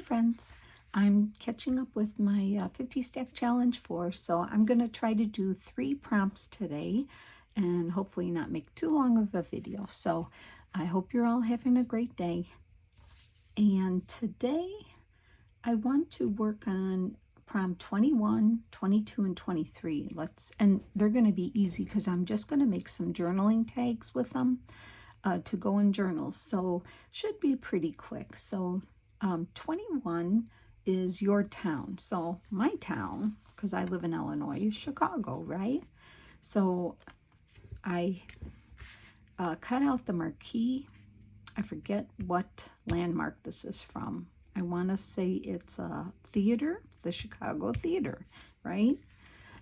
friends. I'm catching up with my 50 stack challenge so I'm going to try to do 3 prompts today and hopefully not make too long of a video. So I hope you're all having a great day. And today I want to work on prompt 21, 22, and 23. And they're going to be easy because I'm just going to make some journaling tags with them to go in journals. So should be pretty quick. So 21 is your town. So my town, because I live in Illinois, is Chicago, right? So I cut out the marquee. I forget what landmark this is from. I want to say it's a theater, the Chicago Theater, right?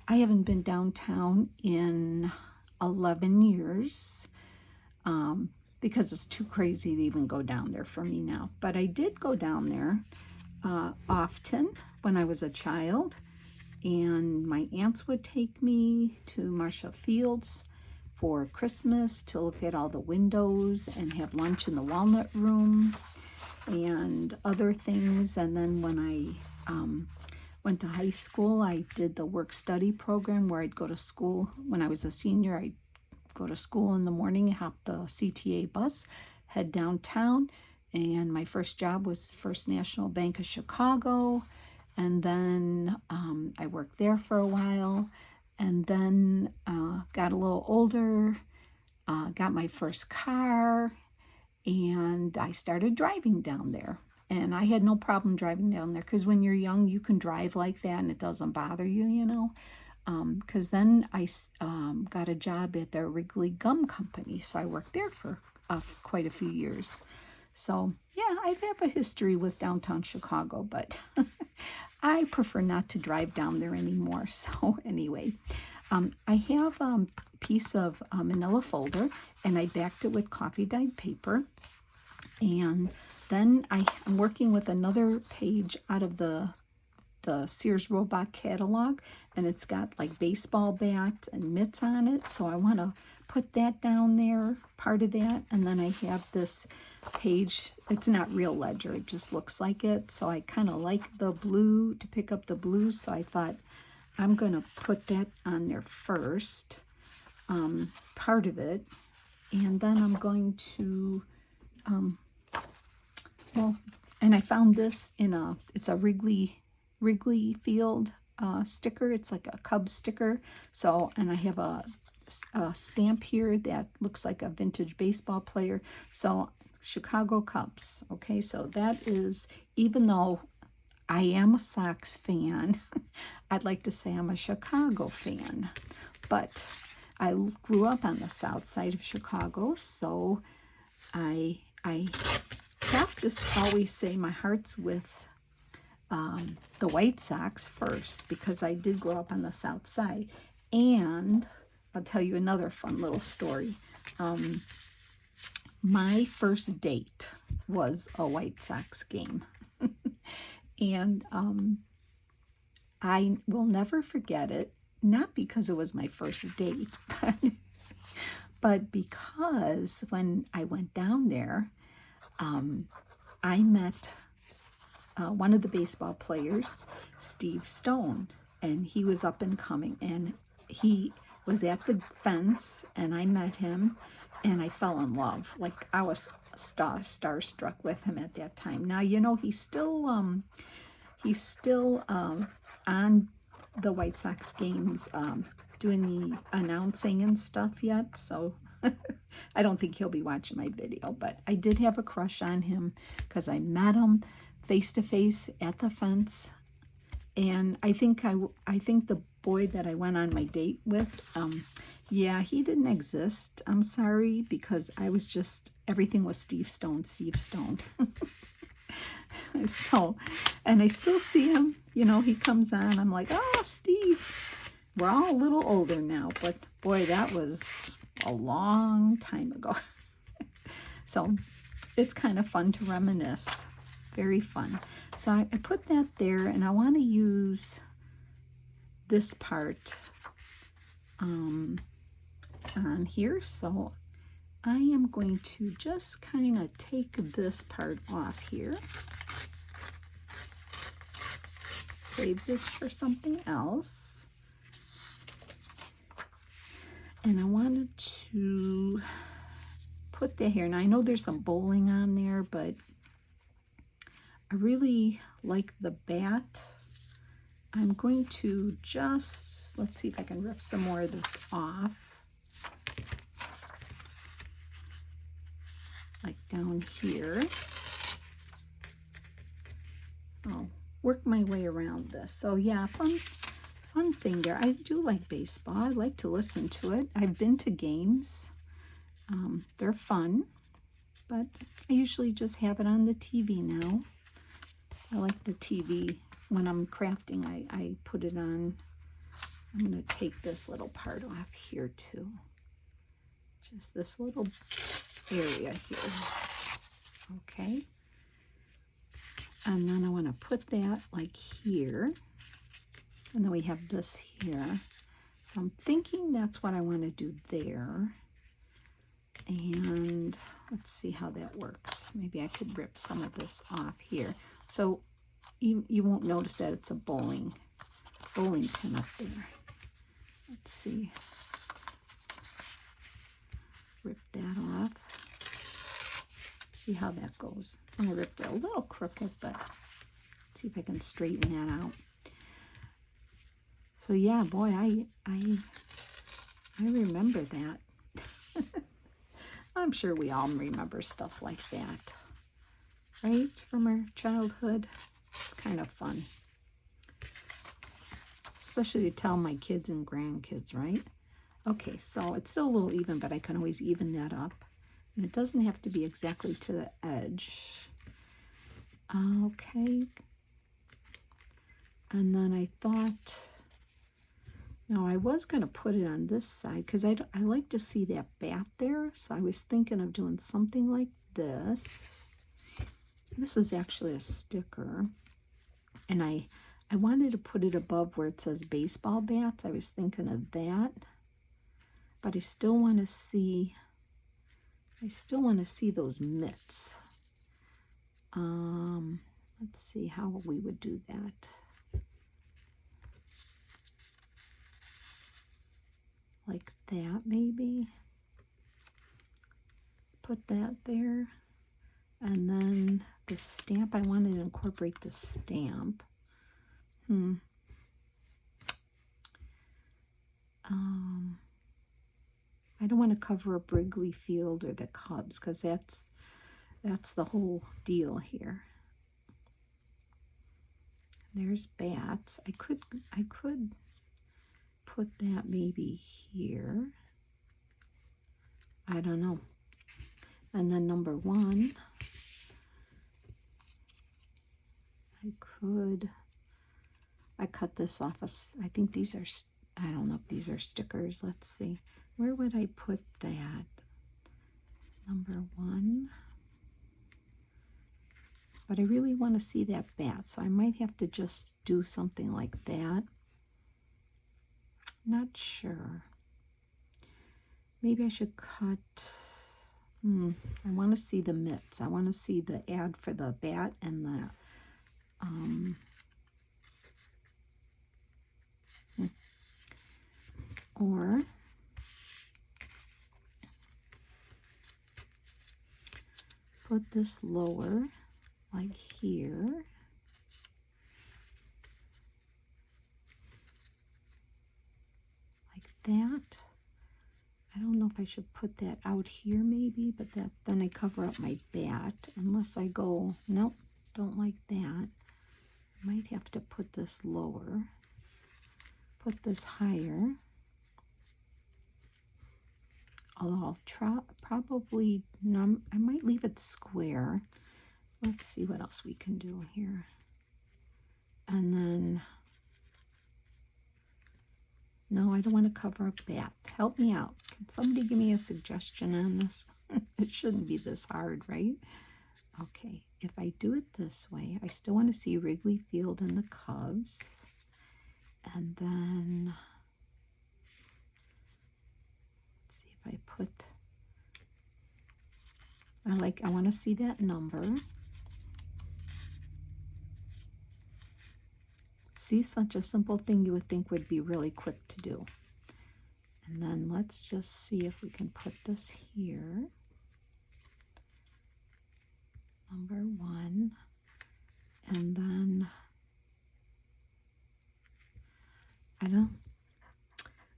I haven't been downtown in 11 years because it's too crazy to even go down there for me now. But I did go down there often when I was a child, and my aunts would take me to Marshall Fields for Christmas to look at all the windows and have lunch in the Walnut Room and other things. And then when I went to high school, I did the work-study program where I'd go to school. When I was a senior, I'd go to school in the morning, hop the CTA bus, head downtown, and my first job was First National Bank of Chicago, and then I worked there for a while, and then got a little older, got my first car, and I started driving down there. And I had no problem driving down there because when you're young, you can drive like that and it doesn't bother you, you know. Because then I got a job at the Wrigley Gum Company, so I worked there for quite a few years. So yeah, I have a history with downtown Chicago, but I prefer not to drive down there anymore. So anyway, I have a piece of manila folder, and I backed it with coffee dyed paper. And then I'm working with another page out of the Sears Roebuck catalog, and it's got like baseball bats and mitts on it. So I want to put that down there, part of that. And then I have this page. It's not real ledger. It just looks like it. So I kind of like the blue, to pick up the blue. So I thought I'm going to put that on there first, part of it. And then I'm going to, and I found this in it's a Wrigley Field sticker. It's like a Cubs sticker. So, and I have a stamp here that looks like a vintage baseball player. So Chicago Cubs. Okay, so that is, even though I am a Sox fan, I'd like to say I'm a Chicago fan. But I grew up on the south side of Chicago, so I have to always say my heart's with the White Sox first, because I did grow up on the south side. And I'll tell you another fun little story. My first date was a White Sox game. And I will never forget it, not because it was my first date, but because when I went down there, I met one of the baseball players, Steve Stone, and he was up and coming, and he was at the fence, and I met him, and I fell in love. Like, I was starstruck with him at that time. Now, you know, he's still on the White Sox games, doing the announcing and stuff yet, so I don't think he'll be watching my video, but I did have a crush on him because I met him face to face at the fence. And I think the boy that I went on my date with, yeah, he didn't exist. I'm sorry, because I was just, everything was Steve Stone. So, and I still see him, you know, he comes on, I'm like, oh, Steve. We're all a little older now, but boy, that was a long time ago. So it's kind of fun to reminisce. Very fun. So I put that there, and I want to use this part on here. So I am going to just kind of take this part off here. save this for something else. And I wanted to put that here. Now I know there's some bowling on there, but I really like the bat. I'm going to just, let's see if I can rip some more of this off. Like down here. I'll work my way around this. So yeah, fun thing there. I do like baseball. I like to listen to it. I've been to games. They're fun, but I usually just have it on the TV now. I like the TV. When I'm crafting, I put it on. I'm going to take this little part off here too. Just this little area here. Okay. And then I want to put that like here. And then we have this here. So I'm thinking that's what I want to do there. And let's see how that works. Maybe I could rip some of this off here. So you won't notice that it's a bowling pin up there. Let's see. Rip that off. See how that goes. I ripped it a little crooked, but let's see if I can straighten that out. So yeah, boy, I remember that. I'm sure we all remember stuff like that, right? From our childhood. It's kind of fun. Especially to tell my kids and grandkids, right? Okay, so it's still a little even, but I can always even that up. And it doesn't have to be exactly to the edge. Okay. And then I thought, no, I was going to put it on this side because I like to see that bat there. So I was thinking of doing something like this. This is actually a sticker. And I wanted to put it above where it says baseball bats. I was thinking of that. But I still want to see those mitts. Let's see how we would do that. Like that, maybe. Put that there. And then the stamp, I wanted to incorporate the stamp. I don't want to cover up Wrigley Field or the Cubs because that's the whole deal here. There's bats. I could put that maybe here. I don't know. And then number 1, I cut this off. I think these are, I don't know if these are stickers. Let's see. Where would I put that? Number 1. But I really want to see that bat, so I might have to just do something like that. Not sure. Maybe I should cut. I want to see the mitts. I want to see the ad for the bat and the or put this lower, like here. Like that. I don't know if I should put that out here maybe, but then I cover up my bat. Unless I go, nope, don't like that. I might have to put this lower. Put this higher. Although I'll probably, no, I might leave it square. Let's see what else we can do here. And then, no, I don't want to cover up that. Help me out. Can somebody give me a suggestion on this? It shouldn't be this hard, right? Okay, if I do it this way, I still want to see Wrigley Field and the Cubs. And then, let's see if I put, I want to see that number. See, such a simple thing you would think would be really quick to do. And then let's just see if we can put this here. Number 1. And then,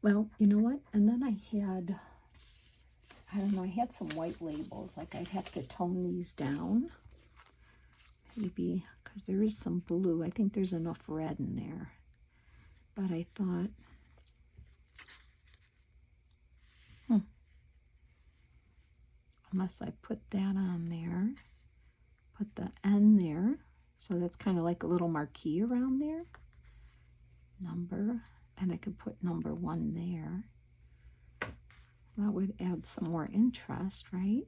well, you know what? And then I don't know, I had some white labels. Like I'd have to tone these down. Maybe, because there is some blue. I think there's enough red in there. But I thought, unless I put that on there, put the N there. So that's kind of like a little marquee around there. Number, and I could put number 1 there. That would add some more interest, right?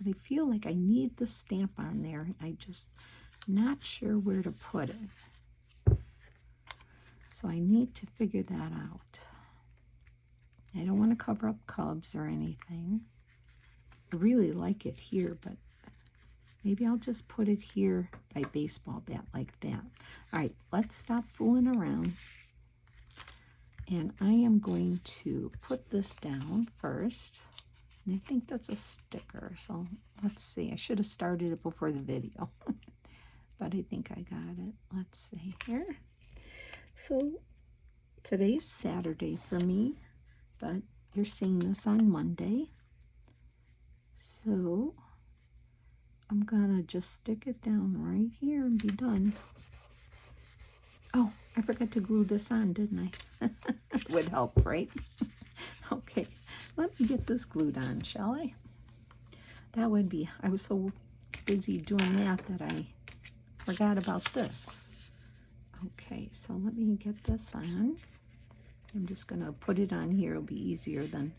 But I feel like I need the stamp on there. I just not sure where to put it. So I need to figure that out. I don't want to cover up cubs or anything. I really like it here, but maybe I'll just put it here by baseball bat like that. All right, let's stop fooling around. And I am going to put this down first. And I think that's a sticker, so let's see. I should have started it before the video, but I think I got it. Let's see here. So today's Saturday for me, but you're seeing this on Monday. So I'm gonna just stick it down right here and be done. Oh, I forgot to glue this on, didn't I? It would help, right? Okay, let me get this glued on, shall I? That would be, I was so busy doing that I forgot about this. Okay, so let me get this on. I'm just gonna put it on here. It'll be easier than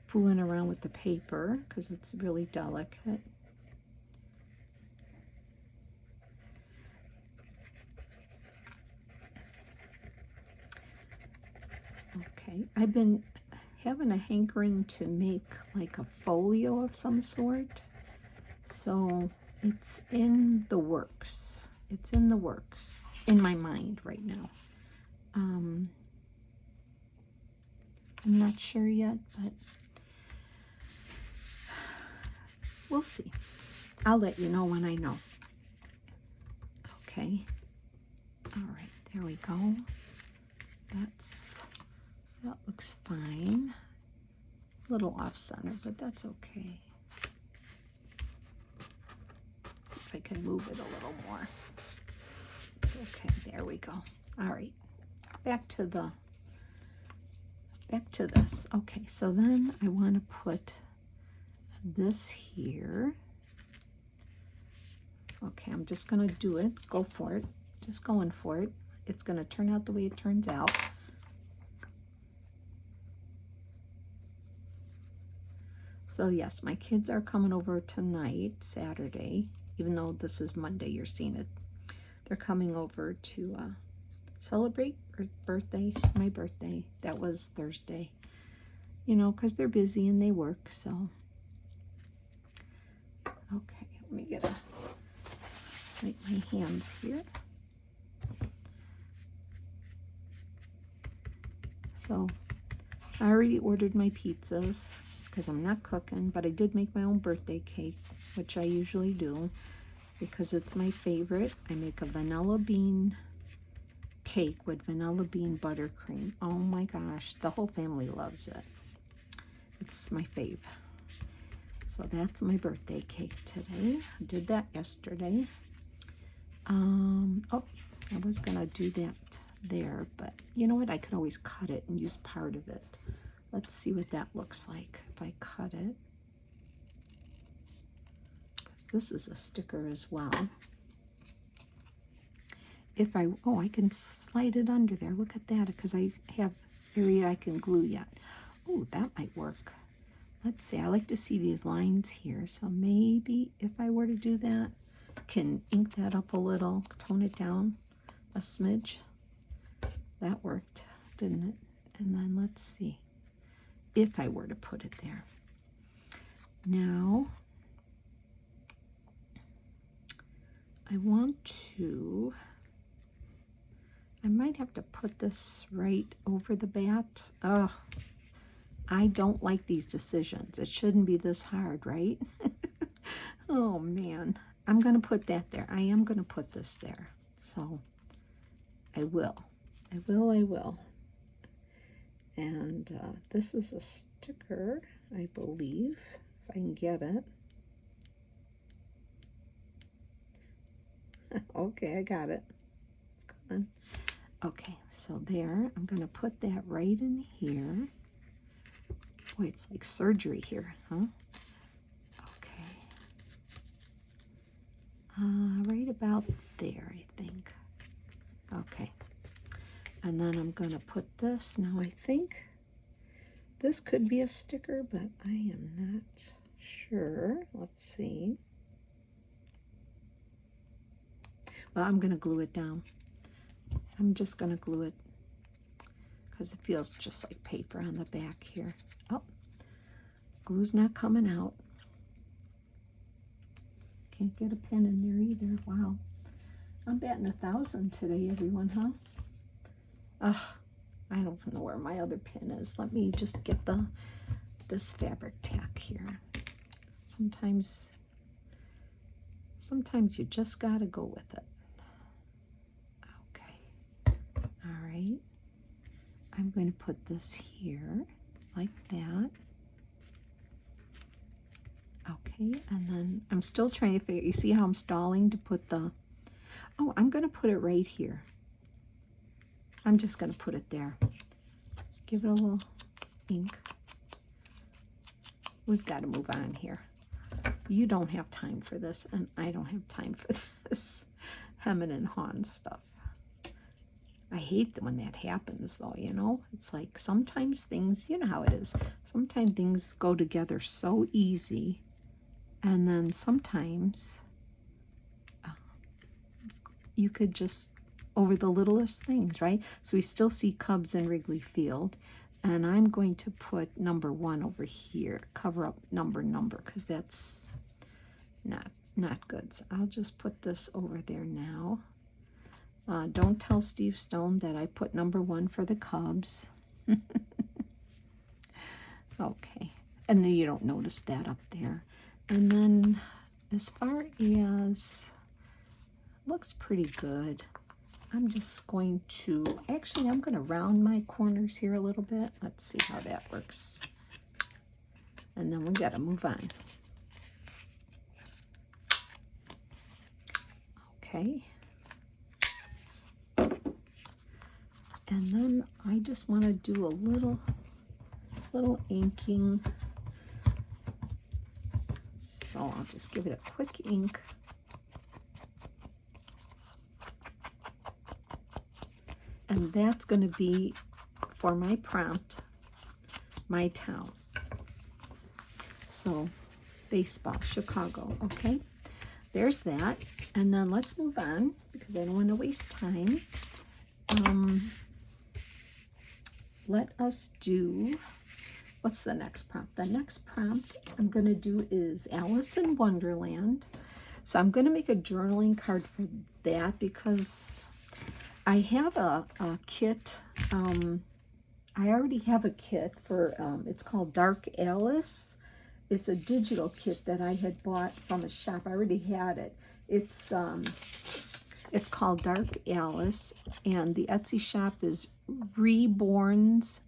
fooling around with the paper because it's really delicate. Okay, I've been having a hankering to make like a folio of some sort. So it's in the works. It's in the works in my mind right now. I'm not sure yet, but we'll see. I'll let you know when I know. Okay. All right, there we go. That looks fine. A little off center, but that's okay. See if I can move it a little more. It's okay. There we go. All right. Back to this. Okay, so then I want to put this here. Okay, I'm just going to do it. Go for it. Just going for it. It's going to turn out the way it turns out. So yes, my kids are coming over tonight, Saturday, even though this is Monday, you're seeing it. They're coming over to celebrate my birthday. That was Thursday, you know, because they're busy and they work, so. Okay, let me get make my hands here. So I already ordered my pizzas because I'm not cooking, but I did make my own birthday cake, which I usually do because it's my favorite. I make a vanilla bean cake with vanilla bean buttercream. Oh my gosh, the whole family loves it. It's my fave. So that's my birthday cake today. I did that yesterday. Oh, I was gonna do that there, but you know what? I could always cut it and use part of it. Let's see what that looks like if I cut it. Because this is a sticker as well. If I can slide it under there. Look at that, because I have area I can glue yet. Oh, that might work. Let's see. I like to see these lines here. So maybe if I were to do that, can ink that up a little, tone it down a smidge. That worked, didn't it? And then let's see if I were to put it there. Now, I want to I might have to put this right over the bat. Oh, I don't like these decisions. It shouldn't be this hard, right? Oh, man. I'm going to put that there. I am going to put this there. So I will. I will. And this is a sticker, I believe, if I can get it. Okay, I got it. It's coming. Okay, so there, I'm going to put that right in here. Boy, it's like surgery here, huh? Okay. Right about there, I think. Okay. And then I'm going to put this. Now, I think this could be a sticker, but I am not sure. Let's see. Well, I'm going to glue it down. I'm just going to glue it because it feels just like paper on the back here. Oh, glue's not coming out. Can't get a pin in there either. Wow. I'm batting 1,000 today, everyone, huh? Ugh, I don't know where my other pin is. Let me just get this fabric tack here. Sometimes you just gotta go with it. Okay. All right. I'm going to put this here like that. Okay, and then I'm still trying to figure, you see how I'm stalling to put the, oh, I'm going to put it right here. I'm just going to put it there. Give it a little ink. We've got to move on here. You don't have time for this, and I don't have time for this hemming and hawing stuff. I hate when that happens, though, you know? It's like sometimes things, you know how it is. Sometimes things go together so easy, and then sometimes you could just, over the littlest things, right? So we still see Cubs in Wrigley Field, and I'm going to put number 1 over here, cover up number, because that's not good. So I'll just put this over there now. Don't tell Steve Stone that I put number 1 for the Cubs. Okay, and then you don't notice that up there. And then as far as, looks pretty good. I'm just going to, actually I'm going to round my corners here a little bit. Let's see how that works. And then we got to move on. Okay. And then I just want to do a little inking. So I'll just give it a quick ink. And that's going to be for my prompt, my town. So baseball, Chicago, okay? There's that. And then let's move on because I don't want to waste time. Let us do, what's the next prompt? The next prompt I'm going to do is Alice in Wonderland. So I'm going to make a journaling card for that because I have a kit. I already have a kit for, it's called Dark Alice. It's a digital kit that I had bought from a shop. I already had it. It's called Dark Alice, and the Etsy shop is Reborns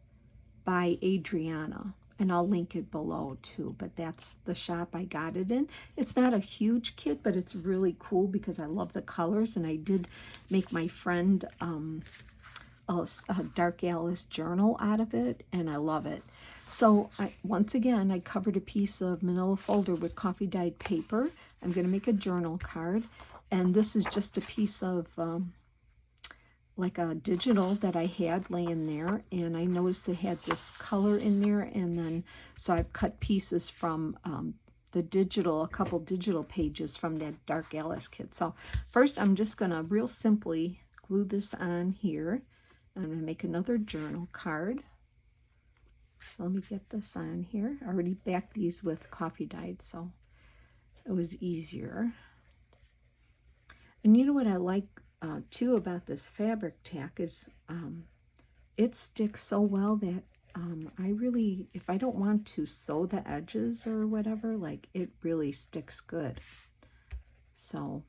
by Adriana, and I'll link it below too, but that's the shop I got it in. It's not a huge kit, but it's really cool because I love the colors, and I did make my friend a Dark Alice journal out of it, and I love it. So once again, I covered a piece of manila folder with coffee dyed paper. I'm going to make a journal card, and this is just a piece of like a digital that I had laying there, and I noticed it had this color in there, and then so I've cut pieces from the digital, a couple digital pages from that Dark Alice kit. So first I'm just going to real simply glue this on here. I'm going to make another journal card. So let me get this on here. I already backed these with coffee dyed, so it was easier. And you know what I like too about this fabric tack is it sticks so well that I really, if I don't want to sew the edges or whatever, like it really sticks good. So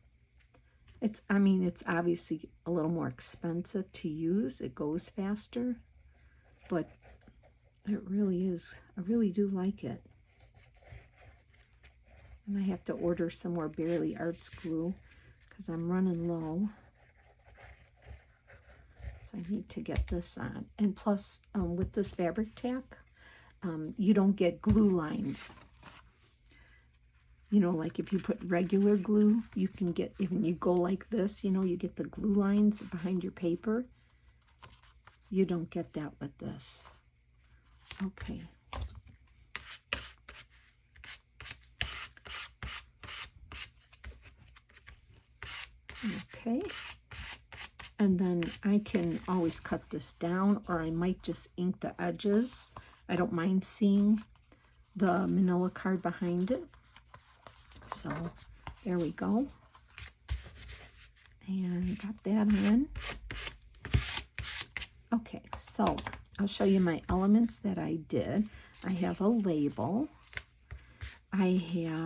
it's, I mean, it's obviously a little more expensive to use. It goes faster, but it really is. I really do like it. And I have to order some more Barely Arts glue because I'm running low. So I need to get this on. And plus, with this fabric tack, you don't get glue lines. You know, like if you put regular glue, you can get, even you go like this, you know, you get the glue lines behind your paper. You don't get that with this. Okay. Okay. And then I can always cut this down, or I might just ink the edges. I don't mind seeing the manila card behind it. So there we go. And got that on. Okay, so I'll show you my elements that I did. I have a label. I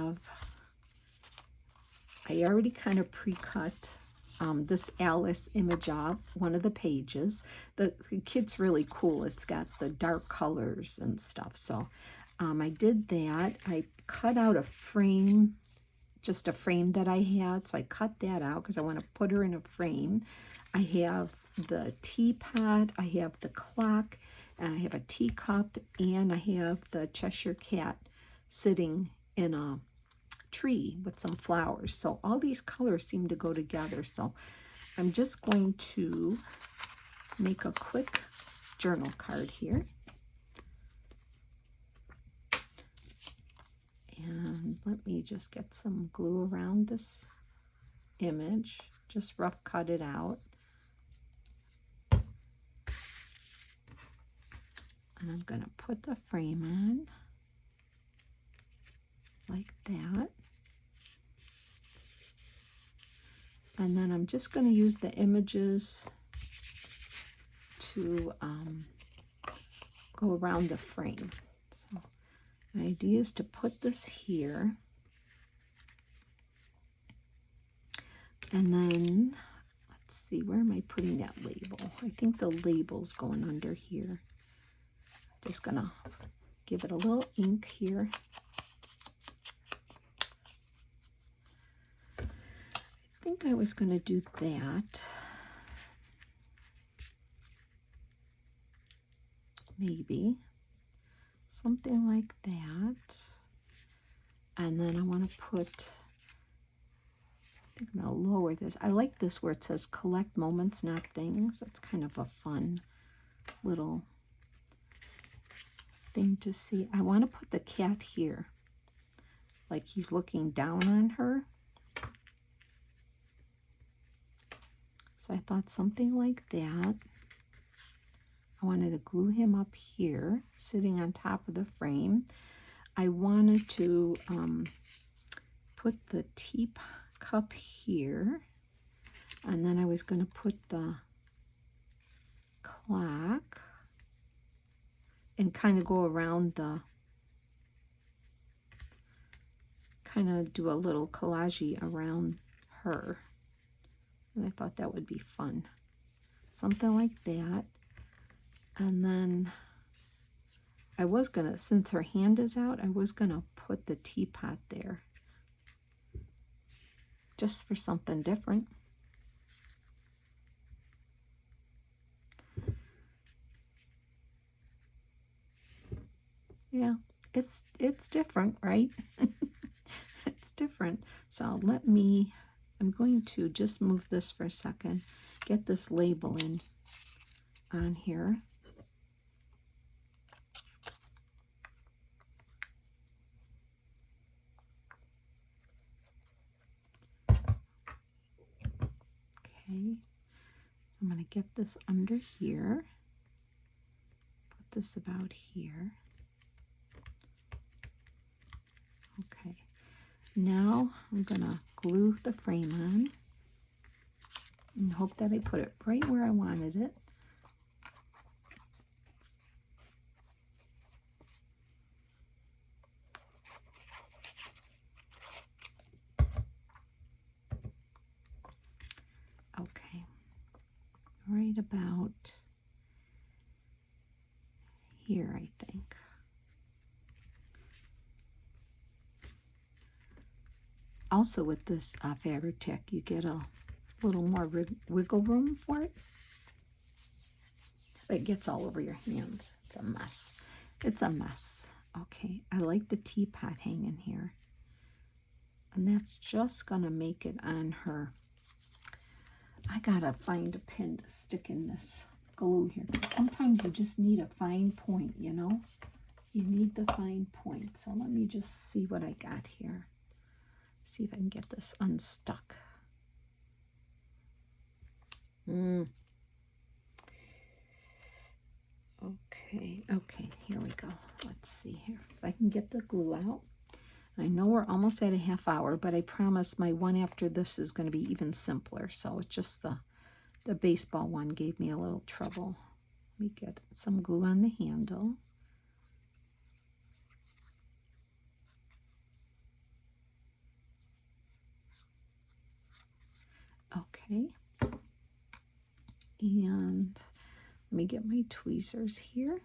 already kind of pre-cut this Alice image of one of the pages. The kit's really cool. It's got the dark colors and stuff. So I did that. I cut out a frame, just a frame that I had. So I cut that out because I want to put her in a frame. I have the teapot, I have the clock, and I have a teacup, and I have the Cheshire Cat sitting in a tree with some flowers. So all these colors seem to go together. So I'm just going to make a quick journal card here. And let me just get some glue around this image. Just rough cut it out. And I'm going to put the frame on like that. And then I'm just going to use the images to go around the frame. So my idea is to put this here. And then, let's see, where am I putting that label? I think the label's going under here. Just going to give it a little ink here. I think I was going to do that. Maybe something like that. And then I want to put, I think I'm going to lower this. I like this where it says collect moments, not things. That's kind of a fun little thing to see. I want to put the cat here, like he's looking down on her. So I thought something like that. I wanted to glue him up here, sitting on top of the frame. I wanted to put the teacup here, and then I was going to put the clock and kind of go around the, kind of do a little collage around her. And I thought that would be fun. Something like that. And then I was gonna, since her hand is out, I was gonna put the teapot there. Just for something different. Yeah, it's different, right? It's different. So let me, I'm going to just move this for a second, get this label in on here. Okay, I'm going to get this under here, put this about here. Okay, now I'm going to glue the frame on and hope that I put it right where I wanted it. Okay, right about here, I think. Also with this fabric tack, you get a little more wiggle room for it. It gets all over your hands. It's a mess. It's a mess. Okay, I like the teapot hanging here. And that's just going to make it on her. I got to find a pin to stick in this glue here. Sometimes you just need a fine point, you know? You need the fine point. So let me just see what I got here. See if I can get this unstuck. Okay, here we go. Let's see here. If I can get the glue out. I know we're almost at a half hour, but I promise my one after this is going to be even simpler. So it's just the baseball one gave me a little trouble. Let me get some glue on the handle. Okay. And let me get my tweezers here.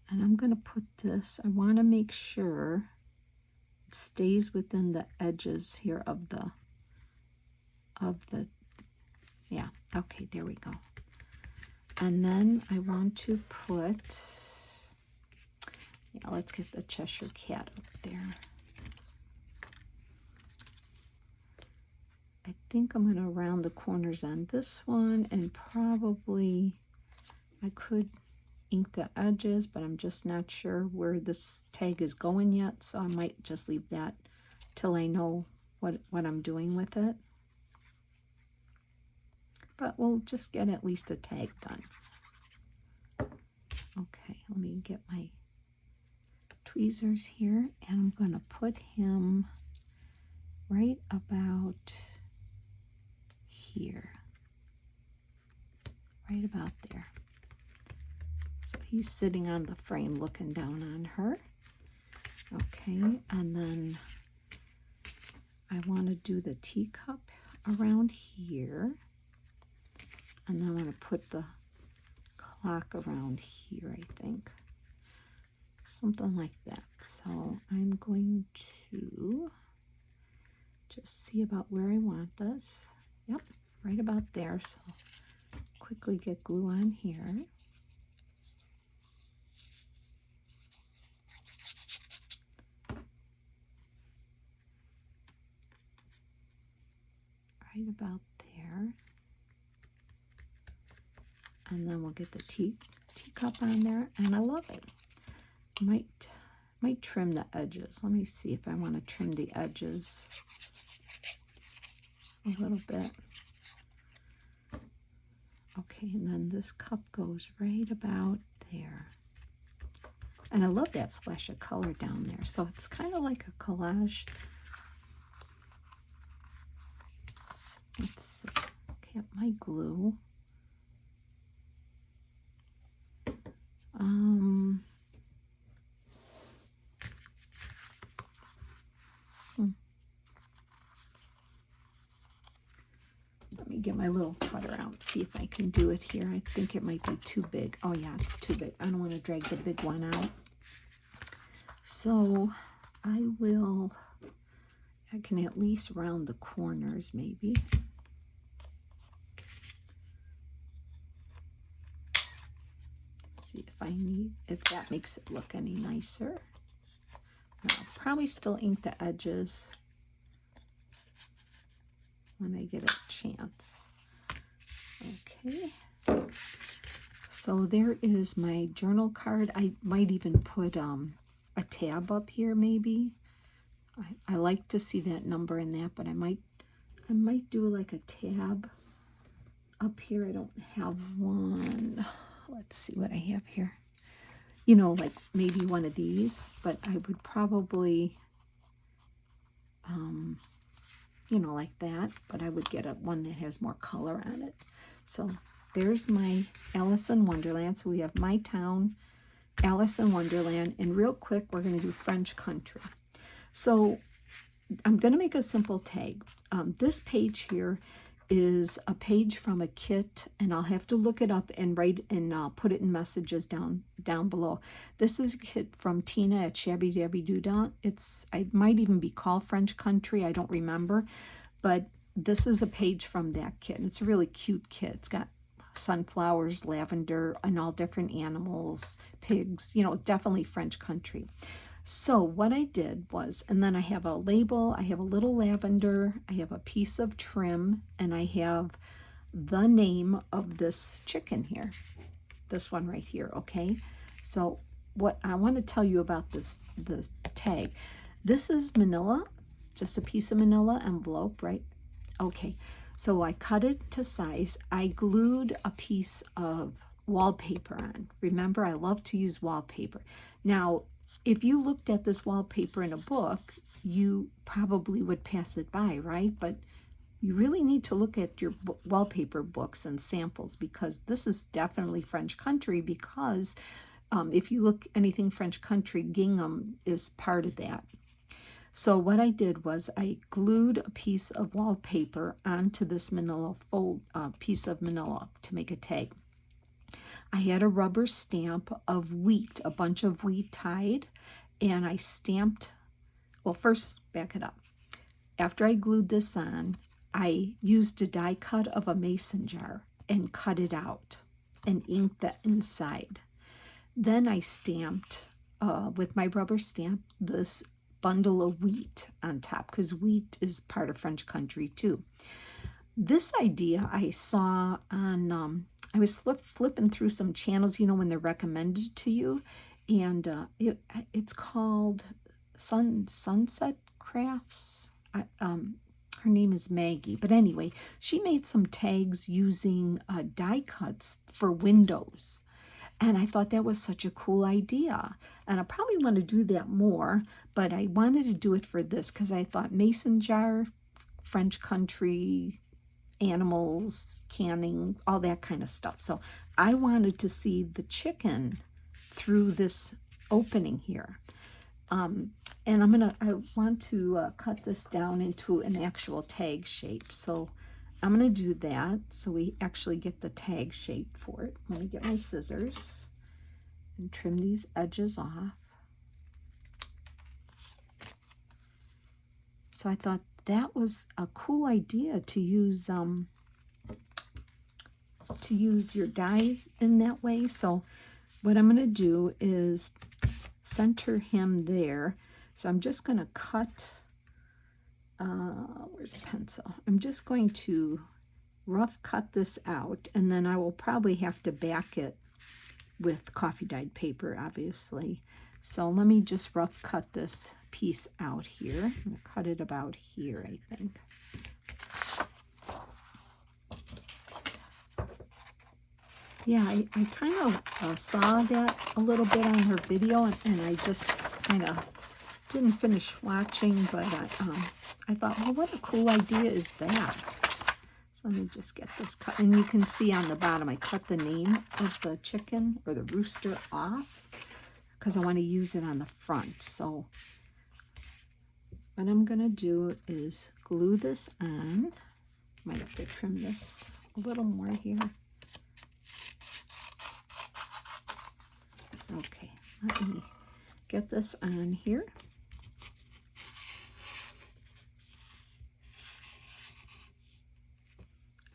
And I'm going to put this, I want to make sure it stays within the edges here of the, yeah, okay, there we go. And then I want to put, yeah, let's get the Cheshire Cat up there. I think I'm going to round the corners on this one, and probably I could ink the edges, but I'm just not sure where this tag is going yet, so I might just leave that till I know what I'm doing with it. But we'll just get at least a tag done. Okay, let me get my tweezers here, and I'm going to put him right about here. Right about there. So he's sitting on the frame looking down on her. Okay, and then I want to do the teacup around here. And then I'm going to put the clock around here, I think. Something like that. So I'm going to just see about where I want this. Yep, right about there. So quickly get glue on here. Right about there. And then we'll get the teacup on there, and I love it. Might trim the edges. Let me see if I want to trim the edges a little bit. Okay, and then this cup goes right about there. And I love that splash of color down there. So it's kind of like a collage. Let's get my glue. Let me get my little cutter out, see if I can do it here. I think it might be too big. Oh yeah, it's too big. I don't want to drag the big one out. So I can at least round the corners maybe. See if that makes it look any nicer. I'll probably still ink the edges when I get a chance. Okay, so there is my journal card. I might even put a tab up here maybe. I like to see that number in that, but I might do like a tab up here. I don't have one. Let's see what I have here. You know, like maybe one of these, but I would probably you know, like that, but I would get one that has more color on it. So there's my Alice in Wonderland. So we have my town, Alice in Wonderland, and real quick we're going to do French country. So I'm going to make a simple tag. This page here is a page from a kit, and I'll have to look it up and write and put it in messages down below. This is a kit from Tina at Shabbydabbydoodah. It might even be called French Country, I don't remember, but this is a page from that kit, and it's a really cute kit. It's got sunflowers, lavender, and all different animals, pigs, you know, definitely French country. So what I did was, and then I have a label, I have a little lavender, I have a piece of trim, and I have the name of this chicken here. This one right here, okay? So what I want to tell you about this tag. This is manila, just a piece of manila envelope, right? Okay, so I cut it to size. I glued a piece of wallpaper on. Remember, I love to use wallpaper. Now, if you looked at this wallpaper in a book, you probably would pass it by, right? But you really need to look at your wallpaper books and samples, because this is definitely French country, because if you look anything French country, gingham is part of that. So what I did was I glued a piece of wallpaper onto this manila piece of manila to make a tag. I had a rubber stamp of wheat, a bunch of wheat tied, and I stamped, well, first, back it up. After I glued this on, I used a die cut of a mason jar and cut it out and inked the inside. Then I stamped, with my rubber stamp, this bundle of wheat on top, because wheat is part of French country too. This idea I saw on, I was flipping through some channels, you know, when they're recommended to you, and it's called Sunset Crafts. Her name is Maggie, but anyway, she made some tags using die cuts for windows, and I thought that was such a cool idea, and I probably want to do that more, but I wanted to do it for this because I thought mason jar, French country, animals, canning, all that kind of stuff. So I wanted to see the chicken through this opening here. And I want to cut this down into an actual tag shape. So I'm going to do that so we actually get the tag shape for it. Let me get my scissors and trim these edges off. So I thought that was a cool idea to use your dies in that way. So what I'm going to do is center him there. So I'm just going to cut, where's the pencil? I'm just going to rough cut this out, and then I will probably have to back it with coffee dyed paper, obviously. So let me just rough cut this piece out here. I'm going to cut it about here, I think. Yeah, I kind of saw that a little bit on her video, and I just kind of didn't finish watching, but I thought, well, what a cool idea is that? So let me just get this cut. And you can see on the bottom, I cut the name of the chicken or the rooster off because I want to use it on the front. So what I'm going to do is glue this on. Might have to trim this a little more here. Okay, let me get this on here.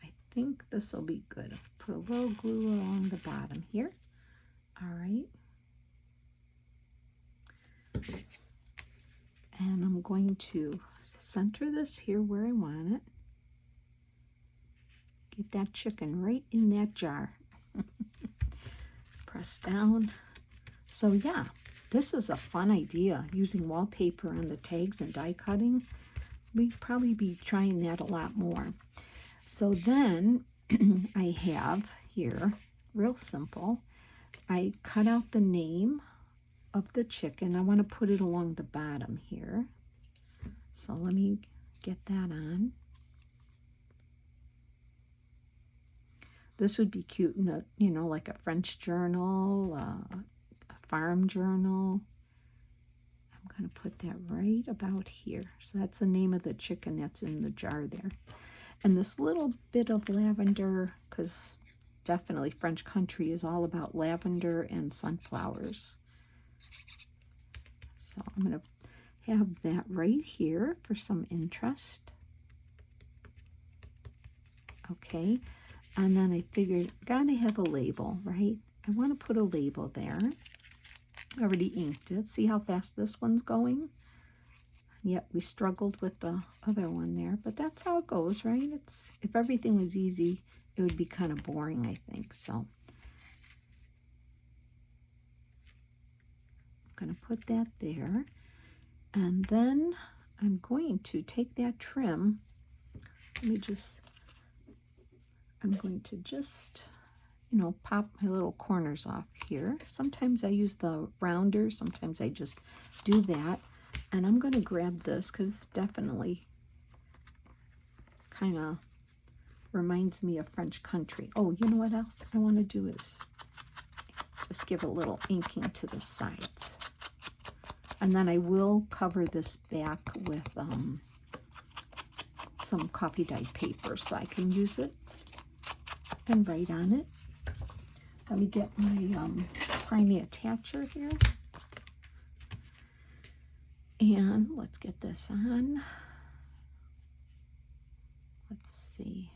I think this will be good. I'll put a little glue along the bottom here. All right. And I'm going to center this here where I want it. Get that chicken right in that jar. Press down. So yeah, this is a fun idea, using wallpaper on the tags and die cutting. We'd probably be trying that a lot more. So then I have here, real simple, I cut out the name of the chicken. I want to put it along the bottom here. So let me get that on. This would be cute in a, you know, like a French journal, a farm journal. I'm going to put that right about here. So that's the name of the chicken that's in the jar there. And this little bit of lavender, because definitely French country is all about lavender and sunflowers. So I'm going to have that right here for some interest. Okay, and then I figured, gotta have a label, right? I want to put a label there. I already inked it. See how fast this one's going? Yep, we struggled with the other one there, but that's how it goes, right? It's, if everything was easy, it would be kind of boring, I think. So I'm going to put that there. And then I'm going to take that trim. I'm going to just, you know, pop my little corners off here. Sometimes I use the rounder, sometimes I just do that. And I'm going to grab this because it's definitely kind of reminds me of French country. Oh, you know what else I want to do is just give a little inking to the sides. And then I will cover this back with some coffee dyed paper so I can use it and write on it. Let me get my tiny attacher here. And let's get this on. Let's see.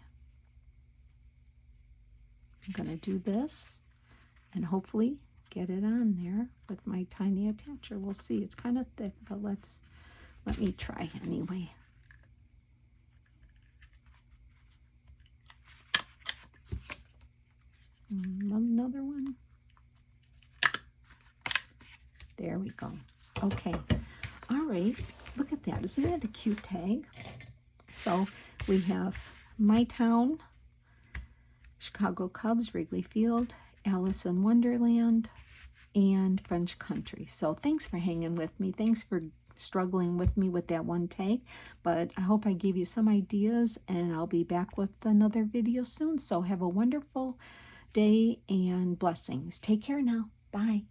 I'm going to do this and hopefully get it on there with my tiny attacher. We'll see. It's kind of thick, but let me try anyway. Another one. There we go. Okay. All right. Look at that. Isn't that a cute tag? So we have My Town, Chicago Cubs, Wrigley Field, Alice in Wonderland, and French Country. So thanks for hanging with me. Thanks for struggling with me with that one tag. But I hope I gave you some ideas, and I'll be back with another video soon. So have a wonderful day and blessings. Take care now. Bye.